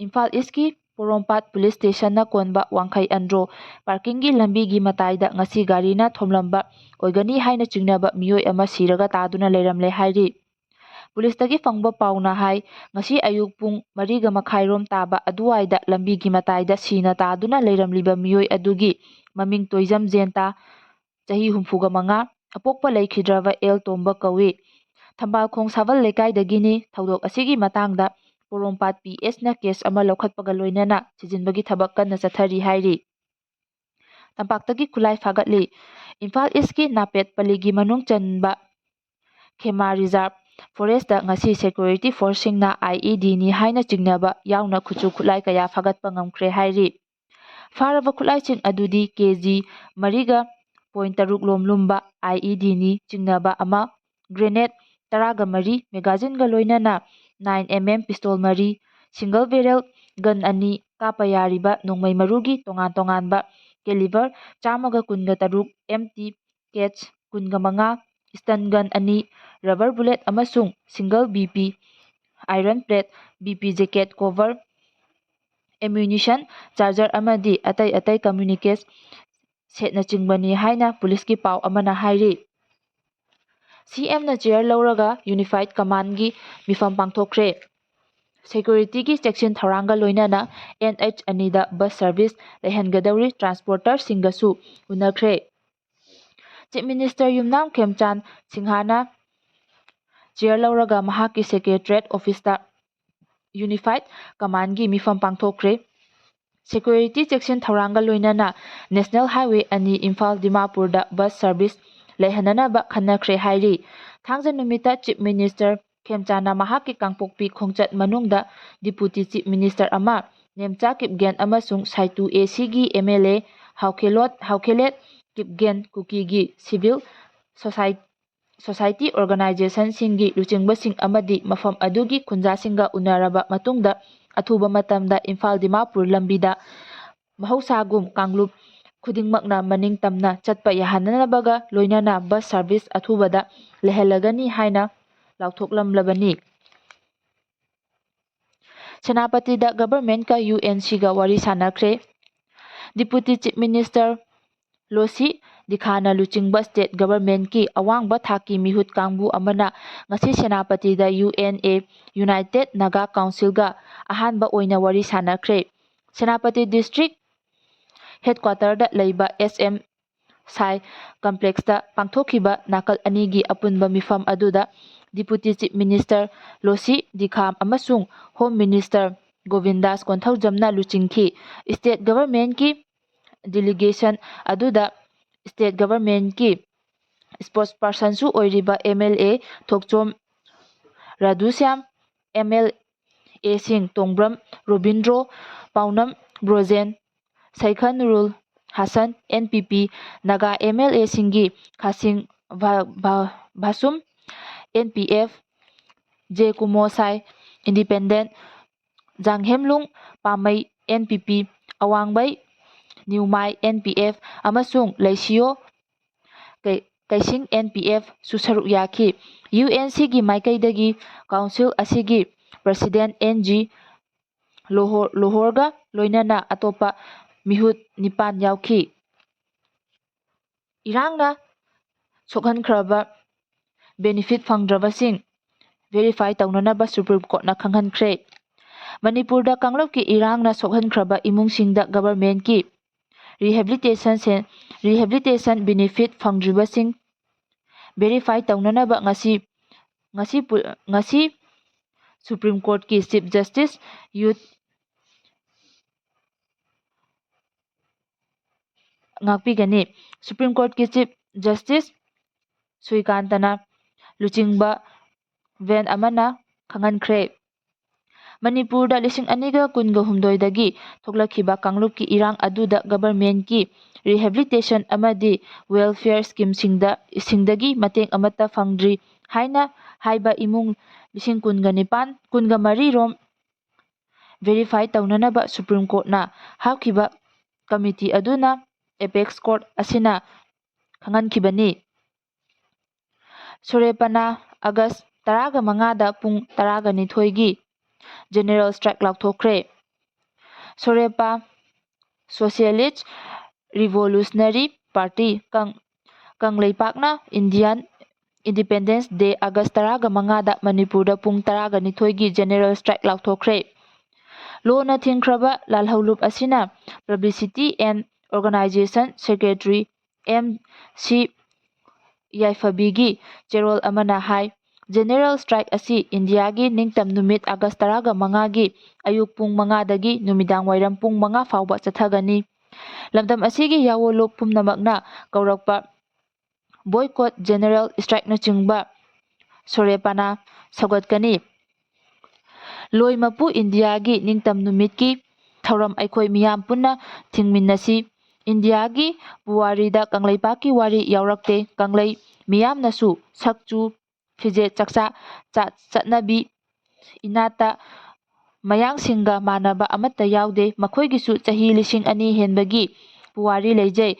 ꯏꯝꯐꯥꯜ ꯏꯁꯀꯤ ꯄꯣꯔꯣꯝꯄꯥꯠ ꯄꯨꯂꯤꯁ ꯁ꯭ꯇꯦꯁꯟꯅ ꯀꯣꯟꯕ ꯋꯥꯡꯈꯩ ꯑꯟꯗ꯭ꯔꯣ ꯄꯥꯔꯀꯤꯡꯒꯤ ꯂꯝꯕꯤꯒꯤ ꯃꯇꯥꯏꯗ ꯉꯁꯤ ꯒꯥꯔꯤꯅ ꯊꯣꯝꯂꯝꯕ ꯑꯣꯏꯒꯅꯤ ꯍꯥꯏꯅ ꯆꯤꯡꯅꯕ ꯃꯤꯑꯣꯏ ꯑꯃ ꯁꯤꯔꯒ ꯇꯥꯗꯨꯅ ꯂꯩꯔꯝꯂꯦ ꯍꯥꯏꯔꯤ꯫ ꯄꯨꯂꯤꯁꯇꯒꯤ ꯐꯪꯕ ꯄꯥꯎꯅ ꯍꯥꯏ ꯉꯁꯤ ꯑꯌꯨꯛ ꯄꯨꯡ 4:30 ꯇꯥꯕ ꯑꯗꯨꯋꯥꯏꯗ ꯂꯝꯕꯤꯒꯤ ꯃꯇꯥꯏꯗ ꯁꯤꯅ ꯇꯥꯗꯨꯅ ꯂꯩꯔꯝꯂꯤꯕ ꯃꯤꯑꯣꯏ ꯑꯗꯨꯒꯤ ꯃꯃꯤꯡ ꯇꯣꯏꯖꯝ ꯖꯦꯟꯇꯥ, ꯆꯍꯤ 65, ꯑꯄꯣꯛꯄ ꯂꯩꯈꯤꯗ꯭ꯔꯕ ꯑꯦꯜ ꯇꯣꯝꯕ ꯀꯧꯏ꯫ ꯊꯝꯕꯥꯜꯈꯣꯡ ꯁꯥꯕꯜ ꯂꯩꯀꯥꯏꯗꯒꯤꯅꯤ꯫ ꯊꯧꯗꯣꯛ ꯑꯁꯤꯒꯤ ꯃꯇꯥꯡꯗ ꯄꯣꯔꯣꯝꯄꯥꯠ ꯄꯤ.ꯑꯦꯁꯅ ꯀꯦꯁ ꯑꯃ ꯂꯧꯈꯠꯄꯒ ꯂꯣꯏꯅꯅ ꯊꯤꯖꯤꯟꯕꯒꯤ ꯊꯕꯛ ꯀꯟꯅ ꯆꯠꯊꯔꯤ ꯍꯥꯏꯔꯤ꯫ ꯇꯝꯄꯥꯛꯇꯒꯤ ꯈꯨꯠꯂꯥꯏ ꯐꯥꯒꯠꯂꯤ꯫ ꯏꯝꯐꯥꯜ ꯏꯁꯀꯤ ꯅꯥꯄꯦꯠ ꯄꯜꯂꯤꯒꯤ ꯃꯅꯨꯡ ꯆꯟꯕ ꯈꯦꯃꯥ ꯔꯤꯖꯥꯔꯚ ꯐꯣꯔꯦꯁꯇ ꯉꯁꯤ ꯁꯦꯀ꯭ꯌꯨꯔꯤꯇꯤ ꯐꯣꯔꯁꯁꯤꯡꯅ IEDꯅꯤ ꯍꯥꯏꯅ ꯆꯤꯡꯅꯕ ꯌꯥꯎꯅ ꯈꯨꯠꯁꯨ ꯈꯨꯠꯂꯥꯏ ꯀꯌꯥ ꯐꯥꯒꯠꯄ ꯉꯝꯈ꯭ꯔꯦ ꯍꯥꯏꯔꯤ꯫ ꯐꯥꯔꯕ ꯈꯨꯠꯂꯥꯏꯁꯤꯡ ꯑꯗꯨꯗꯤ KG 4.3 ꯂꯣꯝ ꯂꯨꯝꯕ IEDꯅꯤ ꯆꯤꯡꯅꯕ ꯑꯃ, ꯒ꯭ꯔꯦꯅꯦꯗ 13, ꯃꯦꯒꯥꯖꯤꯟꯒ ꯂꯣꯏꯅꯅ 9mm ꯄꯤꯁꯇꯣꯜ 4, ꯁꯤꯡꯒꯜ ꯕꯦꯔꯦꯜ ꯒꯟ 2, ꯀꯥꯞꯄ ꯌꯥꯔꯤꯕ ꯅꯣꯡꯃꯩ ꯃꯔꯨꯒꯤ ꯇꯣꯉꯥꯟ-ꯇꯣꯉꯥꯟꯕ ꯀꯦꯂꯤꯕꯔ 113 MT, ꯀꯦꯆ 15, ꯁ꯭ꯇꯟ ꯒꯟ 2, ꯔꯕꯔ ꯕꯨꯂꯦꯠ ꯑꯃꯁꯨꯡ single BP iron plate BP jacket cover, ammunition, charger ꯑꯃꯗꯤ ꯑꯇꯩ ꯑꯇꯩ ꯀꯝꯃ꯭ꯌꯨꯅꯤꯀꯦꯁꯟ ꯁꯦꯠꯅꯆꯤꯡꯕꯅꯤ ꯍꯥꯏꯅ ꯄꯨꯂꯤꯁꯀꯤ ꯄꯥꯎ ꯑꯃꯅ ꯍꯥꯏꯔꯤ꯫ CMꯅ ꯆꯦꯌꯔ ꯂꯧꯔꯒ ꯌꯨꯅꯤꯐꯥꯏꯗ ꯀꯃꯥꯟꯗꯒꯤ ꯃꯤꯐꯝ ꯄꯥꯡꯊꯣꯛꯈ꯭ꯔꯦ꯫ ꯁꯦꯀ꯭ꯌꯨꯔꯤꯇꯤꯒꯤ ꯆꯦꯛꯁꯤꯟ ꯊꯧꯔꯥꯡꯒ ꯂꯣꯏꯅꯅ NH-2ꯗ ꯕꯁ ꯁꯔꯚꯤꯁ ꯂꯩꯍꯟꯒꯗꯧꯔꯤ ꯇ꯭ꯔꯥꯟꯁꯄꯣꯔꯇꯔꯁꯤꯡꯒꯁꯨ ꯎꯅꯈ꯭ꯔꯦ꯫ ꯆꯤꯐ ꯃꯤꯅꯤꯁꯇꯔ ꯌꯨꯝꯅꯥꯝ ꯈꯦꯝꯆꯥꯟ ꯁꯤꯡꯍꯅ ꯆꯦꯌꯔ ꯂꯧꯔꯒ ꯃꯍꯥꯛꯀꯤ ꯁꯦꯀ꯭ꯔꯦꯇꯔꯤꯌꯦꯠ ꯑꯣꯐꯤꯁꯇ ꯌꯨꯅꯤꯐꯥꯏꯗ ꯀꯃꯥꯟꯗꯒꯤ ꯃꯤꯐꯝ ꯄꯥꯡꯊꯣꯛꯈ꯭ꯔꯦ꯫ ꯁꯦꯀ꯭ꯌꯨꯔꯤꯇꯤ ꯆꯦꯛꯁꯤꯟ ꯊꯧꯔꯥꯡꯒ ꯂꯣꯏꯅꯅ ꯅꯦꯁꯅꯦꯜ ꯍꯥꯏꯋꯦ 2 ꯏꯝꯐꯥꯜ ꯗꯤꯃꯥꯄꯨꯔꯗ ꯕꯁ ꯁꯔꯚꯤꯁ ꯂꯩꯍꯟꯅꯅꯕ ꯈꯟꯅꯈ꯭ꯔꯦ ꯍꯥꯏꯔꯤ꯫ ꯊꯥꯡꯖ ꯅꯨꯃꯤꯠꯇ ꯆꯤꯐ ꯃꯤꯅꯤꯁꯇꯔ ꯈꯦꯝꯆꯥꯟꯅ ꯃꯍꯥꯛꯀꯤ ꯀꯥꯡꯄꯣꯛꯄꯤ ꯈꯣꯡꯆꯠ ꯃꯅꯨꯡꯗ ꯗꯤꯄꯨꯇꯤ ꯆꯤꯐ ꯃꯤꯅꯤꯁꯇꯔ ꯑꯃ, ꯅꯦꯝꯆꯥ ꯀꯤꯞꯒꯦꯟ ꯑꯃꯁꯨꯡ ꯁꯥꯏꯇꯨ AC ꯒꯤ MLA ꯍꯥꯎꯈꯦꯂꯦꯠ ꯀꯤꯞꯒꯦꯟ ꯀꯨꯀꯤꯒꯤ ꯁꯤꯚꯤꯜ ꯁꯣꯁꯥꯏꯇꯤ ꯑꯣꯔꯒꯅꯥꯏꯖꯦꯁꯟꯁꯤꯡꯒꯤ ꯂꯨꯆꯤꯡꯕꯁꯤꯡ ꯑꯃꯗꯤ ꯃꯐꯝ ꯑꯗꯨꯒꯤ ꯈꯨꯟꯖꯥꯁꯤꯡꯒ ꯎꯅꯔꯕ ꯃꯇꯨꯡꯗ ꯑꯊꯨꯕ ꯃꯇꯝꯗ ꯏꯝꯐꯥꯜ ꯗꯤꯃꯥꯄꯨꯔ ꯂꯝꯕꯤꯗ ꯃꯍꯧꯁꯥꯒꯨꯝ ꯀꯥꯡꯂꯨꯞ ꯈꯨꯗꯤꯡꯃꯛꯅ ꯃꯅꯤꯡ ꯇꯝꯅ ꯆꯠꯄ ꯌꯥꯍꯟꯅꯅꯕꯒ ꯂꯣꯏꯅꯅ ꯕꯁ ꯁꯔꯚꯤꯁ ꯑꯊꯨꯕꯗ ꯂꯩꯍꯜꯂꯒꯅꯤ ꯍꯥꯏꯅ ꯂꯥꯎꯊꯣꯛꯂꯝꯂꯕꯅꯤ꯫ ꯁꯦꯅꯥꯄꯇꯤꯗ ꯒꯚꯔꯟꯃꯦꯟꯠꯀ UNCꯒ ꯋꯥꯔꯤ ꯁꯥꯟꯅꯈ꯭ꯔꯦ꯫ ꯗꯤꯄꯨꯇꯤ ꯆꯤꯐ ꯃꯤꯅꯤꯁꯇꯔ ꯂꯣꯁꯤ ꯗꯤꯈꯥꯅ ꯂꯨꯆꯤꯡꯕ ꯁ꯭ꯇꯦꯠ ꯒꯚꯔꯟꯃꯦꯟꯠꯀꯤ ꯑꯋꯥꯡꯕ ꯊꯥꯛꯀꯤ ꯃꯤꯍꯨꯠ ꯀꯥꯡꯕꯨ ꯑꯃꯅ ꯉꯁꯤ ꯁꯦꯅꯥꯄꯇꯤꯗ UNA ꯌꯨꯅꯥꯏꯇꯦꯗ ꯅꯥꯒꯥ ꯀꯥꯎꯟꯁꯤꯜꯒ ꯑꯍꯥꯟꯕ ꯑꯣꯏꯅ ꯋꯥꯔꯤ ꯁꯥꯟꯅꯈ꯭ꯔꯦ꯫ ꯁꯦꯅꯥꯄꯇꯤ ꯗꯤꯁꯇ꯭ꯔꯤꯛ ꯍꯦꯗꯀ꯭ꯋꯥꯇꯔꯗ ꯂꯩꯕ SM ꯁꯥꯏ ꯀꯝꯄ꯭ꯂꯦꯛꯁꯇ ꯄꯥꯡꯊꯣꯛꯈꯤꯕ ꯅꯥꯀꯜ ꯑꯅꯤꯒꯤ ꯑꯄꯨꯟꯕ ꯃꯤꯐꯝ ꯑꯗꯨꯗ deputy chief minister Losii Dikho ꯑꯃꯁꯨꯡ ꯍꯣꯝ ꯃꯤꯅꯤꯁꯇꯔ ꯒꯣꯕꯤꯟꯗꯥꯁ ꯀꯣꯟꯊꯧꯖꯝꯅ ꯂꯨꯆꯤꯡꯈꯤ꯫ ꯁ꯭ꯇꯦꯠ ꯒꯚꯔꯟꯃꯦꯟꯠꯀꯤ ꯗꯤꯂꯤꯒꯦꯁꯟ ꯑꯗꯨꯗ ꯁ꯭ꯇꯦꯠ ꯒꯚꯔꯟꯃꯦꯟꯠꯀꯤ ꯁ꯭ꯄꯣꯛꯁꯄꯔꯁꯟꯁꯨ ꯑꯣꯏꯔꯤꯕ MLA ꯊꯣꯛꯆꯣꯝ ꯔꯥꯙꯨꯁ꯭ꯌꯥꯝ, MLAꯁꯤꯡ ꯇꯣꯡꯕ꯭ꯔꯝ ꯔꯣꯕꯤꯟꯗ꯭ꯔꯣ, ꯄꯥꯎꯅꯝ ꯕ꯭ꯔꯣꯖꯦꯟ, ꯁꯩꯈꯟꯔꯨꯜ ꯍꯥꯁꯟ, NPP ꯅꯥꯒꯥ MLAꯁꯤꯡꯒꯤ Khashim Vashum NPF, J. Kumosai (independent), Janghemlung Panmei NPP, Awangbow Newmai NPF ꯑꯃꯁꯨꯡ ꯂꯩꯁꯤꯌꯣ ꯀꯩꯁꯤꯡ NPF ꯁꯨ ꯁꯔꯨꯛ ꯌꯥꯈꯤ꯫ UNCꯒꯤ ꯃꯥꯏꯀꯩꯗꯒꯤ ꯀꯥꯎꯟꯁꯤꯜ ꯑꯁꯤꯒꯤ ꯄ꯭ꯔꯁꯤꯗꯦꯟꯠ NG ꯂꯣꯍꯣꯔꯒ ꯂꯣꯏꯅꯅ ꯑꯇꯣꯞꯄ ꯃꯤꯍꯨꯠ 9 ꯌꯥꯎꯈꯤ꯫ ꯏꯔꯥꯡꯅ ꯁꯣꯛꯍꯟꯈ꯭ꯔꯕ ꯕꯦꯅꯤꯐꯤꯠ ꯐꯪꯗ꯭ꯔꯕꯁꯤꯡ ꯚꯦꯔꯤꯐꯥꯏ ꯇꯧꯅꯅꯕ ꯁꯨꯄ꯭ꯔꯤꯝ ꯀꯣꯔꯠꯅ ꯈꯪꯍꯟꯈ꯭ꯔꯦ꯫ ꯃꯅꯤꯄꯨꯔꯗ ꯀꯥꯡꯂꯨꯞꯀꯤ ꯏꯔꯥꯡꯅ ꯁꯣꯛꯍꯟꯈ꯭ꯔꯕ ꯏꯃꯨꯡꯁꯤꯡꯗ ꯒꯚꯔꯟꯃꯦꯟꯠꯀꯤ ꯔꯤꯍꯦꯕꯤꯂꯤꯇꯦꯁꯟ ꯕꯦꯅꯤꯐꯤꯠ ꯐꯪꯗ꯭ꯔꯤꯕꯁꯤꯡ ꯚꯦꯔꯤꯐꯥꯏ ꯇꯧꯅꯅꯕ ꯉꯁꯤ ꯁꯨꯄ꯭ꯔꯤꯝ ꯀꯣꯔꯠꯀꯤ ꯆꯤꯐ ꯖꯁꯇꯤꯁ ꯌꯨꯠ ꯉꯥꯛꯄꯤꯒꯅꯤ꯫ ꯁꯨꯄ꯭ꯔꯤꯝ ꯀꯣꯔꯠꯀꯤ ꯆꯤꯐ ꯖꯁꯇꯤꯁ ꯁꯨꯏꯀꯥꯟꯇꯅ ꯂꯨꯆꯤꯡꯕ ꯕꯦꯟ ꯑꯃꯅ ꯈꯪꯍꯟꯈ꯭ꯔꯦ꯫ ꯃꯅꯤꯄꯨꯔꯗ 2018ꯗꯒꯤ ꯊꯣꯛꯂꯛꯈꯤꯕ ꯀꯥꯡꯂꯨꯞꯀꯤ ꯏꯔꯥꯡ ꯑꯗꯨꯗ ꯒꯚꯔꯟꯃꯦꯟꯠꯀꯤ ꯔꯤꯍꯦꯕꯤꯂꯤꯇꯦꯁꯟ ꯑꯃꯗꯤ ꯋꯦꯜꯐꯤꯌꯔ ꯁ꯭ꯀꯤꯝꯁꯤꯡꯗꯒꯤ ꯃꯇꯦꯡ ꯑꯃꯠꯇ ꯐꯪꯗ꯭ꯔꯤ ꯍꯥꯏꯅ ꯍꯥꯏꯕ ꯏꯃꯨꯡ 1,094 ꯔꯣꯝ ꯚꯦꯔꯤꯐꯥꯏ ꯇꯧꯅꯅꯕ ꯁꯨꯄ꯭ꯔꯤꯝ ꯀꯣꯔꯠꯅ ꯍꯥꯞꯈꯤꯕ ꯀꯃꯤꯇꯤ ꯑꯗꯨꯅ ꯑꯦꯄꯦꯛꯁ ꯀꯣꯔꯠ ꯑꯁꯤꯅ ꯈꯪꯍꯟꯈꯤꯕꯅꯤ꯫ ꯁꯣꯔꯦꯄꯅ ꯑꯒꯁꯠ 15ꯗ ꯄꯨꯡ 12ꯒꯤ ꯖꯦꯅꯔꯦꯜ ꯁ꯭ꯇ꯭ꯔꯥꯏꯛ ꯂꯥꯎꯊꯣꯛꯈ꯭ꯔꯦ꯫ ꯁꯣꯔꯦꯄ ꯁꯣꯁꯤꯌꯦꯂꯤꯁꯠ ꯔꯤꯚꯣꯂꯨꯁꯅꯔꯤ ꯄꯥꯔꯇꯤ ꯀꯪꯂꯩꯄꯥꯛꯅ ꯏꯟꯗꯤꯌꯟ ꯏꯟꯗꯤꯄꯦꯟꯗꯦꯟꯁ ꯗꯦ ꯑꯒꯁꯠ 15ꯗ ꯃꯅꯤꯄꯨꯔꯗ ꯄꯨꯡ 12ꯒꯤ ꯖꯦꯅꯔꯦꯜ ꯁ꯭ꯇ꯭ꯔꯥꯏꯛ ꯂꯥꯎꯊꯣꯛꯈ꯭ꯔꯦ꯫ ꯂꯣꯅ ꯊꯤꯡꯈ꯭ꯔꯕ ꯂꯥꯜꯍꯧꯂꯨꯞ ꯑꯁꯤꯅ publicity and organisation secretary M. C. ꯌꯥꯏꯐꯕꯤꯒꯤ ꯆꯦꯔꯣꯜ ꯑꯃꯅ ꯍꯥꯏ ꯖꯦꯅꯔꯦꯜ ꯁ꯭ꯇ꯭ꯔꯥꯏꯛ ꯑꯁꯤ ꯏꯟꯗꯤꯌꯥꯒꯤ ꯅꯤꯡꯇꯝ ꯅꯨꯃꯤꯠ ꯑꯒꯁꯠ 15ꯒꯤ ꯑꯌꯨꯛ ꯄꯨꯡ 5ꯗꯒꯤ ꯅꯨꯃꯤꯗꯥꯡꯋꯥꯏꯔꯝ ꯄꯨꯡ 5 ꯐꯥꯎꯕ ꯆꯠꯊꯒꯅꯤ꯫ ꯂꯝꯗꯝ ꯑꯁꯤꯒꯤ ꯌꯥꯑꯣꯟꯂꯨꯞ ꯄꯨꯝꯅꯃꯛꯅ ꯀꯧꯔꯛꯄ ꯕꯣꯏꯀꯣꯠ ꯖꯦꯅꯔꯦꯜ ꯁ꯭ꯇ꯭ꯔꯥꯏꯛꯅꯆꯤꯡꯕ ꯁꯣꯔꯦꯄꯅ ꯁꯧꯒꯠꯀꯅꯤ꯫ ꯂꯣꯏ ꯃꯄꯨ ꯏꯟꯗꯤꯌꯥꯒꯤ ꯅꯤꯡꯇꯝ ꯅꯨꯃꯤꯠꯀꯤ ꯊꯧꯔꯝ ꯑꯩꯈꯣꯏ ꯃꯤꯌꯥꯝ ꯄꯨꯟꯅ ꯊꯤꯡꯃꯤꯟꯅꯁꯤ꯫ ꯏꯟꯗꯤꯌꯥꯒꯤ ꯄꯨꯋꯥꯔꯤꯗ ꯀꯪꯂꯩꯄꯥꯛꯀꯤ ꯋꯥꯔꯤ ꯌꯥꯎꯔꯛꯇꯦ꯫ ꯀꯪꯂꯩ ꯃꯤꯌꯥꯝꯅꯁꯨ ꯁꯛ ꯆꯨ ꯐꯤꯖꯦꯠ ꯆꯥꯛꯆꯥ ꯆꯠꯅꯕꯤ ꯏꯅꯥꯠꯇ ꯃꯌꯥꯡꯁꯤꯡꯒ ꯃꯥꯟꯅꯕ ꯑꯃꯠꯇ ꯌꯥꯎꯗꯦ꯫ ꯃꯈꯣꯏꯒꯤꯁꯨ ꯆꯍꯤ 2,000 ꯍꯦꯟꯕꯒꯤ ꯄꯨꯋꯥꯔꯤ ꯂꯩꯖꯩ꯫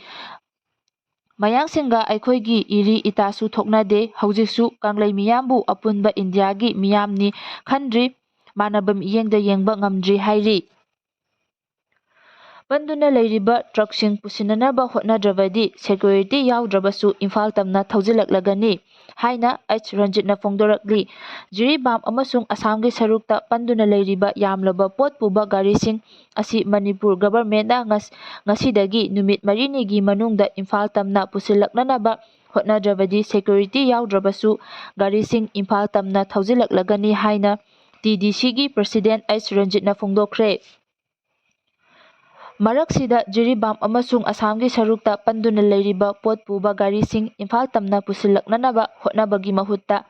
ꯃꯌꯥꯡꯁꯤꯡꯒ ꯑꯩꯈꯣꯏꯒꯤ ꯏꯔꯤ ꯏꯇꯥꯁꯨ ꯊꯣꯛꯅꯗꯦ꯫ ꯍꯧꯖꯤꯛꯁꯨ ꯀꯪꯂꯩ ꯃꯤꯌꯥꯝꯕꯨ ꯑꯄꯨꯟꯕ ꯏꯟꯗꯤꯌꯥꯒꯤ ꯃꯤꯌꯥꯝꯅꯤ ꯈꯟꯗ꯭ꯔꯤ ꯃꯥꯟꯅꯕ ꯃꯤꯠꯌꯦꯡꯗ ꯌꯦꯡꯕ ꯉꯝꯗ꯭ꯔꯤ ꯍꯥꯏꯔꯤ꯫ ꯄꯟꯗꯨꯅ ꯂꯩꯔꯤꯕ ꯇ꯭ꯔꯛꯁꯤꯡ ꯄꯨꯁꯤꯟꯅꯅꯕ ꯍꯣꯠꯅꯗ꯭ꯔꯕꯗꯤ ꯁꯦꯀ꯭ꯌꯨꯔꯤꯇꯤ ꯌꯥꯎꯗ꯭ꯔꯕꯁꯨ ꯏꯝꯐꯥꯜ ꯇꯝꯅ ꯊꯧꯖꯤꯜꯂꯛꯂꯒꯅꯤ ꯍꯥꯏꯅ ꯑꯩꯆ. ꯔꯟꯖꯤꯠꯅ ꯐꯣꯡꯗꯣꯔꯛꯂꯤ꯫ ꯖꯤꯔꯤꯕꯥꯝ ꯑꯃꯁꯨꯡ ꯑꯁꯥꯝꯒꯤ ꯁꯔꯨꯛꯇ ꯄꯟꯗꯨꯅ ꯂꯩꯔꯤꯕ ꯌꯥꯝꯂꯕ ꯄꯣꯠ ꯄꯨꯕ ꯒꯥꯔꯤꯁꯤꯡ ꯑꯁꯤ ꯃꯅꯤꯄꯨꯔ ꯒꯚꯔꯟꯃꯦꯟꯠꯅ ꯉꯁꯤꯗꯒꯤ ꯅꯨꯃꯤꯠ 4ꯅꯤꯒꯤ ꯃꯅꯨꯡꯗ ꯏꯝꯐꯥꯜ ꯇꯝꯅ ꯄꯨꯁꯤꯜꯂꯛꯅꯅꯕ ꯍꯣꯠꯅꯗ꯭ꯔꯕꯗꯤ ꯁꯦꯀ꯭ꯌꯨꯔꯤꯇꯤ ꯌꯥꯎꯗ꯭ꯔꯕꯁꯨ ꯒꯥꯔꯤꯁꯤꯡ ꯏꯝꯐꯥꯜ ꯇꯝꯅ ꯊꯧꯖꯤꯜꯂꯛꯂꯒꯅꯤ ꯍꯥꯏꯅ ꯇꯤ.ꯗꯤ.ꯁꯤꯒꯤ ꯄ꯭ꯔꯁꯤꯗꯦꯟꯠ ꯑꯩꯆ. ꯔꯟꯖꯤꯠꯅ ꯐꯣꯡꯗꯣꯛꯈ꯭ꯔꯦ꯫ ꯃꯔꯛꯁꯤꯗ ꯖꯤꯔꯤꯕꯥꯝ ꯑꯃꯁꯨꯡ ꯑꯁꯥꯝꯒꯤ ꯁꯔꯨꯛꯇ ꯄꯟꯗꯨꯅ ꯂꯩꯔꯤꯕ ꯄꯣꯠ ꯄꯨꯕ ꯒꯥꯔꯤꯁꯤꯡ ꯏꯝꯐꯥꯜ ꯇꯝꯅ ꯄꯨꯁꯤꯜꯂꯛꯅꯅꯕ ꯍꯣꯠꯅꯕꯒꯤ ꯃꯍꯨꯠꯇ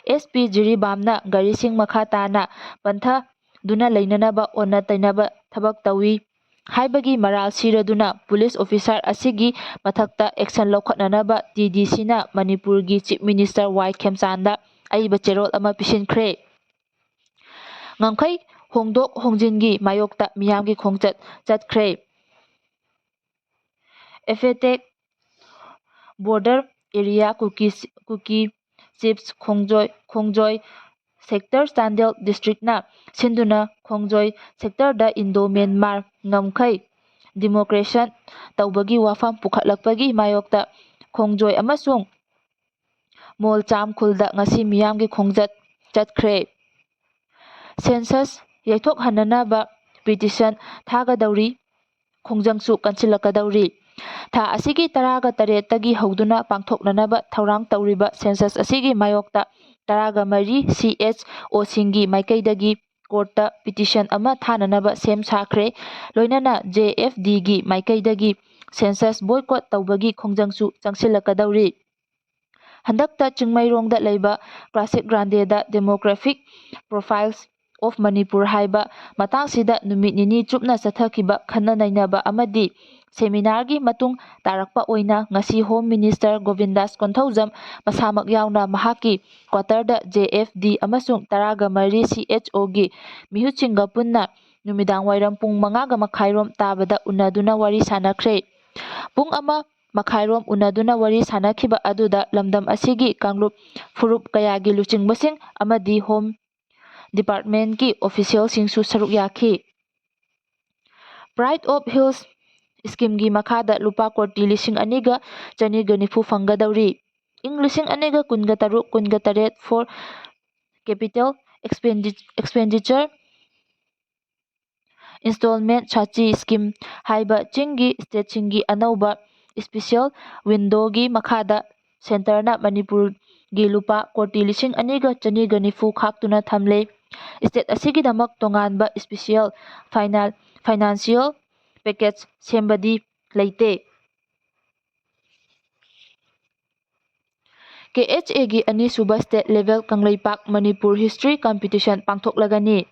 ꯑꯦꯁ. ꯄꯤ. ꯖꯤꯔꯤꯕꯥꯝꯅ ꯒꯥꯔꯤꯁꯤꯡ ꯃꯈꯥ ꯇꯥꯅ ꯄꯟꯊꯗꯨꯅ ꯂꯩꯅꯅꯕ ꯑꯣꯟꯅ ꯇꯩꯅꯕ ꯊꯕꯛ ꯇꯧꯏ ꯍꯥꯏꯕꯒꯤ ꯃꯔꯥꯜ ꯁꯤꯔꯗꯨꯅ ꯄꯨꯂꯤꯁ ꯑꯣꯐꯤꯁꯥꯔ ꯑꯁꯤꯒꯤ ꯃꯊꯛꯇ ꯑꯦꯛꯁꯟ ꯂꯧꯈꯠꯅꯅꯕ ꯇꯤ.ꯗꯤ.ꯁꯤꯅ ꯃꯅꯤꯄꯨꯔꯒꯤ ꯆꯤꯐ ꯃꯤꯅꯤꯁꯇꯔ ꯋꯥꯏ ꯈꯦꯝꯆꯥꯟꯗ ꯑꯏꯕ ꯆꯦꯔꯣꯜ ꯑꯃ ꯄꯤꯁꯤꯟꯈ꯭ꯔꯦ꯫ ꯉꯝꯈꯩ ꯍꯣꯡꯗꯣꯛ ꯍꯣꯡꯖꯤꯟꯒꯤ ꯃꯥꯌꯣꯛꯇ ꯃꯤꯌꯥꯝꯒꯤ ꯈꯣꯡꯆꯠ ꯆꯠꯈ꯭ꯔꯦ꯫ ꯑꯦꯐꯦꯇꯦꯛ ꯕꯣꯔꯗꯔ ꯑꯦꯔꯤꯌꯥ ꯀꯨꯀꯤ ꯆꯤꯐꯁ ꯈꯣꯡꯖꯣꯏ ꯁꯦꯛꯇꯔ ꯆꯥꯟꯗꯦꯜ ꯗꯤꯁꯇ꯭ꯔꯤꯛꯅ ꯁꯤꯟꯗꯨꯅ ꯈꯣꯡꯖꯣꯏ ꯁꯦꯛꯇꯔꯗ ꯏꯟꯗꯣ-ꯃ꯭ꯌꯥꯟꯃꯥꯔ ꯉꯝꯈꯩ ꯗꯤꯃꯣꯀ꯭ꯔꯦꯁꯟ ꯇꯧꯕꯒꯤ ꯋꯥꯐꯝ ꯄꯨꯈꯠꯂꯛꯄꯒꯤ ꯃꯥꯌꯣꯛꯇ ꯈꯣꯡꯖꯣꯏ ꯑꯃꯁꯨꯡ ꯃꯣꯜꯆꯥꯝ ꯈꯨꯜꯗ ꯉꯁꯤ ꯃꯤꯌꯥꯝꯒꯤ ꯈꯣꯡꯆꯠ ꯆꯠꯈ꯭ꯔꯦ꯫ ꯁꯦꯟꯁꯁ ꯌꯩꯊꯣꯛꯍꯟꯅꯅꯕ ꯄꯤꯇꯤꯁꯟ ꯊꯥꯒꯗꯧꯔꯤ ꯈꯣꯡꯖꯪꯁꯨ ꯀꯟꯁꯤꯜꯂꯛꯀꯗꯧꯔꯤ꯫ ꯊꯥ ꯑꯁꯤꯒꯤ 18ꯇꯒꯤ ꯍꯧꯗꯨꯅ ꯄꯥꯡꯊꯣꯛꯅꯅꯕ ꯊꯧꯔꯥꯡ ꯇꯧꯔꯤꯕ ꯁꯦꯟꯁꯁ ꯑꯁꯤꯒꯤ ꯃꯥꯌꯣꯛꯇ 14 ꯁꯤ.ꯑꯩꯆ.ꯑꯣꯁꯤꯡꯒꯤ ꯃꯥꯏꯀꯩꯗꯒꯤ ꯀꯣꯔꯠꯇ ꯄꯤꯇꯤꯁꯟ ꯑꯃ ꯊꯥꯅꯅꯕ ꯁꯦꯝ ꯁꯥꯈ꯭ꯔꯦ꯫ ꯂꯣꯏꯅꯅ ꯖꯦ.ꯑꯦꯐ.ꯗꯤꯒꯤ ꯃꯥꯏꯀꯩꯗꯒꯤ ꯁꯦꯟꯁꯁ ꯕꯣꯏꯀꯣꯠ ꯇꯧꯕꯒꯤ ꯈꯣꯡꯖꯪꯁꯨ ꯆꯪꯁꯤꯜꯂꯛꯀꯗꯧꯔꯤ꯫ ꯍꯟꯗꯛꯇ ꯆꯤꯡꯃꯩꯔꯣꯡꯗ ꯂꯩꯕ ꯀ꯭ꯂꯥꯁꯤꯛ ꯒ꯭ꯔꯥꯟꯗꯦꯗ ꯗꯦꯃꯣꯒ꯭ꯔꯥꯐꯤꯛ ꯄ꯭ꯔꯣꯐꯥꯏꯜꯁ ꯑꯣꯐ ꯃꯅꯤꯄꯨꯔ ꯍꯥꯏꯕ ꯃꯇꯥꯡꯁꯤꯗ ꯅꯨꯃꯤꯠ ꯅꯤꯅꯤ ꯆꯨꯞꯅ ꯆꯠꯊꯈꯤꯕ ꯈꯟꯅ ꯅꯩꯅꯕ ꯑꯃꯗꯤ ꯁꯦꯃꯤꯅꯥꯔꯒꯤ ꯃꯇꯨꯡ ꯇꯥꯔꯛꯄ ꯑꯣꯏꯅ ꯉꯁꯤ ꯍꯣꯝ ꯃꯤꯅꯤꯁꯇꯔ ꯒꯣꯕꯤꯟꯗꯥꯁ ꯀꯣꯟꯊꯧꯖꯝ ꯃꯁꯥꯃꯛ ꯌꯥꯎꯅ ꯃꯍꯥꯛꯀꯤ ꯀ꯭ꯋꯥꯇꯔꯗ ꯖꯦ.ꯑꯦꯐ.ꯗꯤ ꯑꯃꯁꯨꯡ 14 ꯁꯤ.ꯑꯩꯆ.ꯑꯣꯒꯤ ꯃꯤꯍꯨꯠꯁꯤꯡꯒ ꯄꯨꯟꯅ ꯅꯨꯃꯤꯗꯥꯡꯋꯥꯏꯔꯝ ꯄꯨꯡ 5:30 ꯇꯥꯕꯗ ꯎꯅꯗꯨꯅ ꯋꯥꯔꯤ ꯁꯥꯅꯈ꯭ꯔꯦ꯫ ꯄꯨꯡ 1:30 ꯎꯅꯗꯨꯅ ꯋꯥꯔꯤ ꯁꯥꯅꯈꯤꯕ ꯑꯗꯨꯗ ꯂꯝꯗꯝ ꯑꯁꯤꯒꯤ ꯀꯥꯡꯂꯨꯞ ꯐꯨꯔꯨꯞ ꯀꯌꯥꯒꯤ ꯂꯨꯆꯤꯡꯕꯁꯤꯡ ꯑꯃꯗꯤ ꯍꯣꯝ ꯗꯤꯄꯥꯔꯠꯃꯦꯟꯠꯀꯤ ꯑꯣꯐꯤꯁꯤꯌꯦꯜꯁꯤꯡꯁꯨ ꯁꯔꯨꯛ ꯌꯥꯈꯤ꯫ ꯄ꯭ꯔꯥꯏꯗ ꯑꯣꯐ ꯍꯤꯜꯁ ꯁ꯭ꯀꯤꯝꯒꯤ ꯃꯈꯥꯗ ꯂꯨꯄꯥ ꯀꯣꯇꯤ 2,190 ꯐꯪꯒꯗꯧꯔꯤ꯫ ꯏꯪ 2016-17 ꯐꯣꯔ ꯀꯦꯄꯤꯇꯦꯜ ꯑꯦꯛꯁꯄꯦꯟꯗꯤꯆꯔ ꯏꯟꯁꯇꯣꯜꯃꯦꯟꯠ ꯁꯥꯆꯤ ꯁ꯭ꯀꯤꯝ ꯍꯥꯏꯕ ꯆꯤꯡꯒꯤ ꯁ꯭ꯇꯦꯠꯁꯤꯡꯒꯤ ꯑꯅꯧꯕ ꯁ꯭ꯄꯦꯁꯤꯑꯦꯜ ꯋꯤꯟꯗꯣꯒꯤ ꯃꯈꯥꯗ ꯁꯦꯟꯇꯔꯅ ꯃꯅꯤꯄꯨꯔꯒꯤ ꯂꯨꯄꯥ ꯀꯣꯇꯤ 2,290 ꯈꯥꯛꯇꯨꯅ ꯊꯝꯂꯦ꯫ ꯁ꯭ꯇꯦꯠ ꯑꯁꯤꯒꯤꯗꯃꯛ ꯇꯣꯉꯥꯟꯕ ꯁ꯭ꯄꯦꯁꯤꯑꯦꯜ ꯐꯥꯏꯅꯥꯟꯁꯤꯑꯦꯜ ꯄꯦꯀꯦꯖ ꯁꯦꯝꯕꯗꯤ ꯂꯩꯇꯦ꯫ ꯀꯦ.ꯑꯩꯆ.ꯑꯦꯒꯤ ꯑꯅꯤꯁꯨꯕ ꯁ꯭ꯇꯦꯠ ꯂꯦꯚꯦꯜ ꯀꯪꯂꯩꯄꯥꯛ ꯃꯅꯤꯄꯨꯔ ꯍꯤꯁꯇ꯭ꯔꯤ ꯀꯝꯄꯤꯇꯤꯁꯟ ꯄꯥꯡꯊꯣꯛꯂꯒꯅꯤ꯫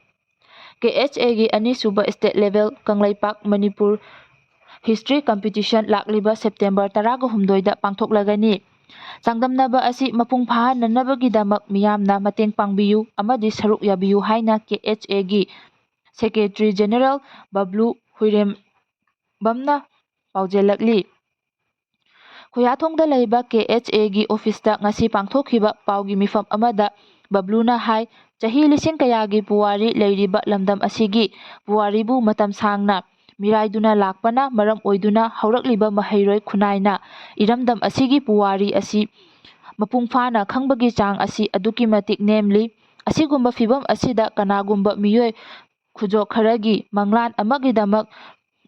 ꯀꯦ.ꯑꯩꯆ.ꯑꯦꯒꯤ ꯑꯅꯤꯁꯨꯕ ꯁ꯭ꯇꯦꯠ ꯂꯦꯚꯦꯜ ꯀꯪꯂꯩꯄꯥꯛ ꯃꯅꯤꯄꯨꯔ ꯍꯤꯁꯇ꯭ꯔꯤ ꯀꯝꯄꯤꯇꯤꯁꯟ ꯂꯥꯛꯂꯤꯕ ꯁꯦꯞꯇꯦꯝꯕꯔ 18ꯗ ꯄꯥꯡꯊꯣꯛꯂꯒꯅꯤ꯫ ꯆꯥꯡꯗꯝꯅꯕ ꯑꯁꯤ ꯃꯄꯨꯡ ꯐꯥꯍꯟꯅꯕꯒꯤꯗꯃꯛ ꯃꯤꯌꯥꯝꯅ ꯃꯇꯦꯡ ꯄꯥꯡꯕꯤꯌꯨ ꯑꯃꯗꯤ ꯁꯔꯨꯛ ꯌꯥꯕꯤꯌꯨ ꯍꯥꯏꯅ ꯀꯦ.ꯑꯩꯆ.ꯑꯦꯒꯤ ꯁꯦꯀ꯭ꯔꯦꯇꯔꯤ ꯖꯦꯅꯔꯦꯜ ꯕꯕꯂꯨ ꯍꯨꯏꯔꯦꯝꯕꯝꯅ ꯄꯥꯎꯖꯦꯜꯂꯛꯂꯤ꯫ ꯈꯨꯌꯥꯊꯣꯡꯗ ꯂꯩꯕ ꯀꯦ.ꯑꯩꯆ.ꯑꯦꯒꯤ ꯑꯣꯐꯤꯁꯇ ꯉꯁꯤ ꯄꯥꯡꯊꯣꯛꯈꯤꯕ ꯄꯥꯎꯒꯤ ꯃꯤꯐꯝ ꯑꯃꯗ ꯕꯕꯂꯨꯅ ꯍꯥꯏ ꯆꯍꯤ ꯂꯤꯁꯤꯡ ꯀꯌꯥꯒꯤ ꯄꯨꯋꯥꯔꯤ ꯂꯩꯔꯤꯕ ꯂꯝꯗꯝ ꯑꯁꯤꯒꯤ ꯄꯨꯋꯥꯔꯤꯕꯨ ꯃꯇꯝ ꯁꯥꯡꯅ ꯃꯤꯔꯥꯏꯗꯨꯅ ꯂꯥꯛꯄꯅ ꯃꯔꯝ ꯑꯣꯏꯗꯨꯅ ꯍꯧꯔꯛꯂꯤꯕ ꯃꯍꯩꯔꯣꯏ ꯈꯨꯟꯅꯥꯏꯅ ꯏꯔꯝꯗꯝ ꯑꯁꯤꯒꯤ ꯄꯨꯋꯥꯔꯤ ꯑꯁꯤ ꯃꯄꯨꯡ ꯐꯥꯅ ꯈꯪꯕꯒꯤ ꯆꯥꯡ ꯑꯁꯤ ꯑꯗꯨꯛꯀꯤ ꯃꯇꯤꯛ ꯅꯦꯝꯂꯤ꯫ ꯑꯁꯤꯒꯨꯝꯕ ꯐꯤꯚꯝ ꯑꯁꯤꯗ ꯀꯅꯥꯒꯨꯝꯕ ꯃꯤꯑꯣꯏ ꯈꯨꯖꯣꯛ ꯈꯔꯒꯤ ꯃꯪꯂꯥꯟ ꯑꯃꯒꯤꯗꯃꯛ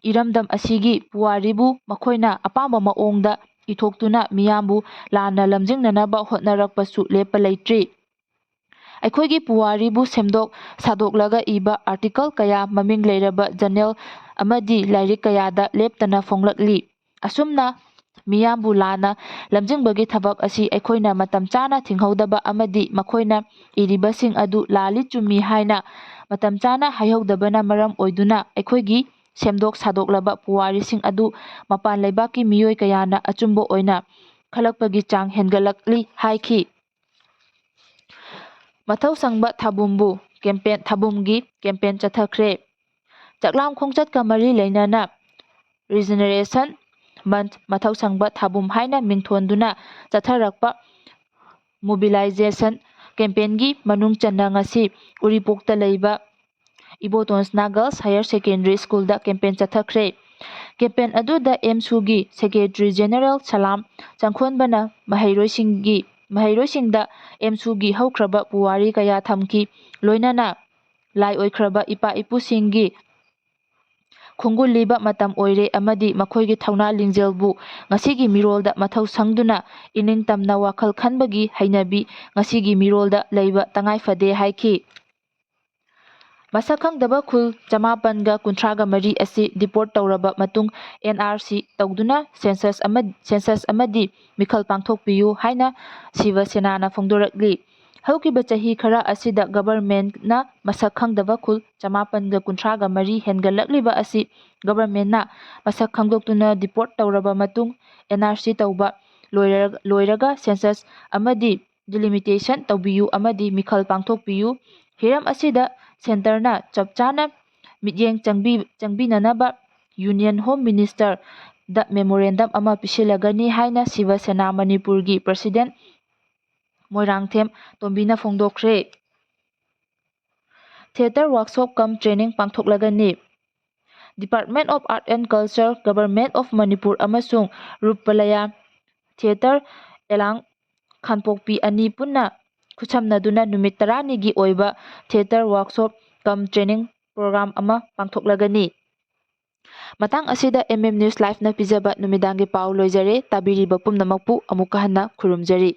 ꯏꯔꯝꯗꯝ ꯑꯁꯤꯒꯤ ꯄꯨꯋꯥꯔꯤꯕꯨ ꯃꯈꯣꯏꯅ ꯑꯄꯥꯝꯕ ꯃꯑꯣꯡꯗ ꯏꯊꯣꯛꯇꯨꯅ ꯃꯤꯌꯥꯝꯕꯨ ꯂꯥꯟꯅ ꯂꯝꯖꯤꯡꯅꯅꯕ ꯍꯣꯠꯅꯔꯛꯄꯁꯨ ꯂꯦꯞꯄ ꯂꯩꯇ꯭ꯔꯤ꯫ ꯑꯩꯈꯣꯏꯒꯤ ꯄꯨꯋꯥꯔꯤꯕꯨ ꯁꯦꯝꯗꯣꯛ ꯁꯥꯗꯣꯛꯂꯒ ꯏꯕ ꯑꯥꯔꯇꯤꯀꯜ ꯀꯌꯥ ꯃꯃꯤꯡ ꯂꯩꯔꯕ ꯖꯔꯅꯦꯜ ꯑꯃꯗꯤ ꯂꯥꯏꯔꯤꯛ ꯀꯌꯥꯗ ꯂꯦꯞꯇꯅ ꯐꯣꯡꯂꯛꯂꯤ꯫ ꯑꯁꯨꯝꯅ ꯃꯤꯌꯥꯝꯕꯨ ꯂꯥꯟꯅ ꯂꯝꯖꯤꯡꯕꯒꯤ ꯊꯕꯛ ꯑꯁꯤ ꯑꯩꯈꯣꯏꯅ ꯃꯇꯝ ꯆꯥꯅ ꯊꯤꯡꯍꯧꯗꯕ ꯑꯃꯗꯤ ꯃꯈꯣꯏꯅ ꯏꯔꯤꯕꯁꯤꯡ ꯑꯗꯨ ꯂꯥꯜꯂꯤ ꯆꯨꯝꯃꯤ ꯍꯥꯏꯅ ꯃꯇꯝ ꯆꯥꯅ ꯍꯥꯏꯍꯧꯗꯕꯅ ꯃꯔꯝ ꯑꯣꯏꯗꯨꯅ ꯑꯩꯈꯣꯏꯒꯤ ꯁꯦꯝꯗꯣꯛ ꯁꯥꯗꯣꯛꯂꯕ ꯄꯨꯋꯥꯔꯤꯁꯤꯡ ꯑꯗꯨ ꯃꯄꯥꯟ ꯂꯩꯕꯥꯛꯀꯤ ꯃꯤꯑꯣꯏ ꯀꯌꯥꯅ ꯑꯆꯨꯝꯕ ꯑꯣꯏꯅ ꯈꯜꯂꯛꯄꯒꯤ ꯆꯥꯡ ꯍꯦꯟꯒꯠꯂꯛꯂꯤ ꯍꯥꯏꯈꯤ꯫ ꯃꯊꯧ ꯁꯪꯕ ꯊꯥꯕꯨꯝꯕꯨ ꯊꯥꯕꯨꯝꯒꯤ ꯀꯦꯝꯄꯦꯟ ꯆꯠꯊꯈ꯭ꯔꯦ꯫ ꯆꯥꯛꯂꯥꯝ ꯈꯣꯡꯆꯠꯀ ꯃꯔꯤ ꯂꯩꯅꯅ ꯔꯤꯖꯅꯔꯦꯁꯟ ꯃꯟꯊ ꯃꯊꯧ ꯁꯪꯕ ꯊꯥꯕꯨꯝ ꯍꯥꯏꯅ ꯃꯤꯡꯊꯣꯟꯗꯨꯅ ꯆꯠꯊꯔꯛꯄ ꯃꯣꯕꯤꯂꯥꯏꯖꯦꯁꯟ ꯀꯦꯝꯄꯦꯟꯒꯤ ꯃꯅꯨꯡ ꯆꯟꯅ ꯉꯁꯤ ꯎꯔꯤꯄꯣꯛꯇ ꯂꯩꯕ ꯏꯕꯣꯇꯣꯟꯁꯅꯥ ꯒꯔꯜꯁ ꯍꯥꯌꯔ ꯁꯦꯀꯦꯟꯗꯔꯤ ꯁ꯭ꯀꯨꯜꯗ ꯀꯦꯝꯄꯦꯟ ꯆꯠꯊꯈ꯭ꯔꯦ꯫ ꯀꯦꯝꯄꯦꯟ ꯑꯗꯨꯗ ꯑꯦꯝꯁꯨꯒꯤ ꯁꯦꯀ꯭ꯔꯦꯇꯔꯤ ꯖꯦꯅꯔꯦꯜ ꯁꯂꯥꯝ ꯆꯪꯈꯣꯟꯕꯅ ꯃꯍꯩꯔꯣꯏꯁꯤꯡꯗ ꯑꯦꯝꯁꯨꯒꯤ ꯍꯧꯈ꯭ꯔꯕ ꯄꯨꯋꯥꯔꯤ ꯀꯌꯥ ꯊꯝꯈꯤ ꯂꯣꯏꯅꯅ ꯂꯥꯏ ꯑꯣꯏꯈ꯭ꯔꯕ ꯏꯄꯥ ꯏꯄꯨꯁꯤꯡꯒꯤ ꯈꯣꯡꯒꯨꯜꯂꯤꯕ ꯃꯇꯝ ꯑꯣꯏꯔꯦ ꯑꯃꯗꯤ ꯃꯈꯣꯏꯒꯤ ꯊꯧꯅꯥ ꯂꯤꯡꯖꯦꯜꯕꯨ ꯉꯁꯤꯒꯤ ꯃꯤꯔꯣꯜꯗ ꯃꯊꯧ ꯁꯪꯗꯨꯅ ꯏꯅꯤꯡꯇꯝꯅ ꯋꯥꯈꯜ ꯈꯟꯕꯒꯤ ꯍꯩꯅꯕꯤ ꯉꯁꯤꯒꯤ ꯃꯤꯔꯣꯜꯗ ꯂꯩꯕ ꯇꯉꯥꯏꯐꯗꯦ ꯍꯥꯏꯈꯤ꯫ ꯃꯁꯛ ꯈꯪꯗꯕ ꯈꯨꯜ 1,434 ꯑꯁꯤ ꯗꯤꯄꯣꯔꯠ ꯇꯧꯔꯕ ꯃꯇꯨꯡ ꯑꯦꯟ.ꯑꯥꯔ.ꯁꯤ ꯇꯧꯗꯨꯅ ꯁꯦꯟꯁꯁ ꯑꯃꯗꯤ ꯃꯤꯈꯜ ꯄꯥꯡꯊꯣꯛꯄꯤꯌꯨ ꯍꯥꯏꯅ ꯁꯤꯕ ꯁꯦꯅꯥꯅ ꯐꯣꯡꯗꯣꯔꯛꯂꯤ꯫ ꯍꯧꯈꯤꯕ ꯆꯍꯤ ꯈꯔ ꯑꯁꯤꯗ ꯒꯚꯔꯟꯃꯦꯟꯠꯅ ꯃꯁꯛ ꯈꯪꯗꯕ ꯈꯨꯜ 1,434 ꯍꯦꯟꯒꯠꯂꯛꯂꯤꯕ ꯑꯁꯤ ꯒꯚꯔꯟꯃꯦꯟꯠꯅ ꯃꯁꯛ ꯈꯪꯗꯣꯛꯇꯨꯅ ꯗꯤꯄꯣꯔꯠ ꯇꯧꯔꯕ ꯃꯇꯨꯡ ꯑꯦꯟ.ꯑꯥꯔ.ꯁꯤ ꯇꯧꯕ ꯂꯣꯏꯔꯒ ꯁꯦꯟꯁꯁ ꯑꯃꯗꯤ ꯗꯤꯂꯤꯃꯤꯇꯦꯁꯟ ꯇꯧꯕꯤꯌꯨ ꯑꯃꯗꯤ ꯃꯤꯈꯜ ꯄꯥꯡꯊꯣꯛꯄꯤꯌꯨ꯫ ꯍꯤꯔꯝ ꯑꯁꯤꯗ ꯁꯦꯟꯇꯔꯅ ꯆꯞ ꯆꯥꯅ ꯃꯤꯠꯌꯦꯡ ꯆꯪꯕꯤꯅꯅꯕ ꯌꯨꯅꯤꯌꯟ ꯍꯣꯝ ꯃꯤꯅꯤꯁꯇꯔꯗ ꯃꯦꯃꯣꯔꯦꯟꯗꯝ ꯑꯃ ꯄꯤꯁꯤꯜꯂꯒꯅꯤ ꯍꯥꯏꯅ ꯁꯤꯕ ꯁꯦꯅꯥ ꯃꯅꯤꯄꯨꯔꯒꯤ ꯄ꯭ꯔꯁꯤꯗꯦꯟꯠ ꯃꯣꯏꯔꯥꯡꯊꯦꯝ ꯇꯣꯝꯕꯤꯅ ꯐꯣꯡꯗꯣꯛꯈ꯭ꯔꯦ꯫ ꯊꯤꯌꯦꯇꯔ ꯋꯥꯔꯛꯁꯣꯞ ꯀꯝ ꯇ꯭ꯔꯦꯅꯤꯡ ꯄꯥꯡꯊꯣꯛꯂꯒꯅꯤ꯫ Department of art and culture, government of Manipur ꯑꯃꯁꯨꯡ ꯔꯨꯄꯂꯌꯥ ꯊꯤꯌꯦꯇꯔ ꯑꯦꯂꯥꯡ ꯈꯥꯟꯄꯣꯛꯄꯤ ꯑꯅꯤ ꯄꯨꯟꯅ ꯈꯨꯠꯁꯝꯅꯗꯨꯅ ꯅꯨꯃꯤꯠ 10ꯅꯤꯒꯤ ꯑꯣꯏꯕ theatre workshop cum training programme ꯑꯃ ꯄꯥꯡꯊꯣꯛꯂꯒꯅꯤ꯫ ꯃꯇꯥꯡ ꯑꯁꯤꯗ ꯅ꯭ꯌꯨꯁ ꯂꯥꯏꯚꯅ ꯄꯤꯖꯕ ꯅꯨꯃꯤꯗꯥꯡꯒꯤ ꯄꯥꯎ ꯂꯣꯏꯖꯔꯦ꯫ ꯇꯥꯕꯤꯔꯤꯕ ꯄꯨꯝꯅꯃꯛꯄꯨ ꯑꯃꯨꯛꯀ ꯍꯟꯅ ꯈꯨꯔꯨꯝꯖꯔꯤ꯫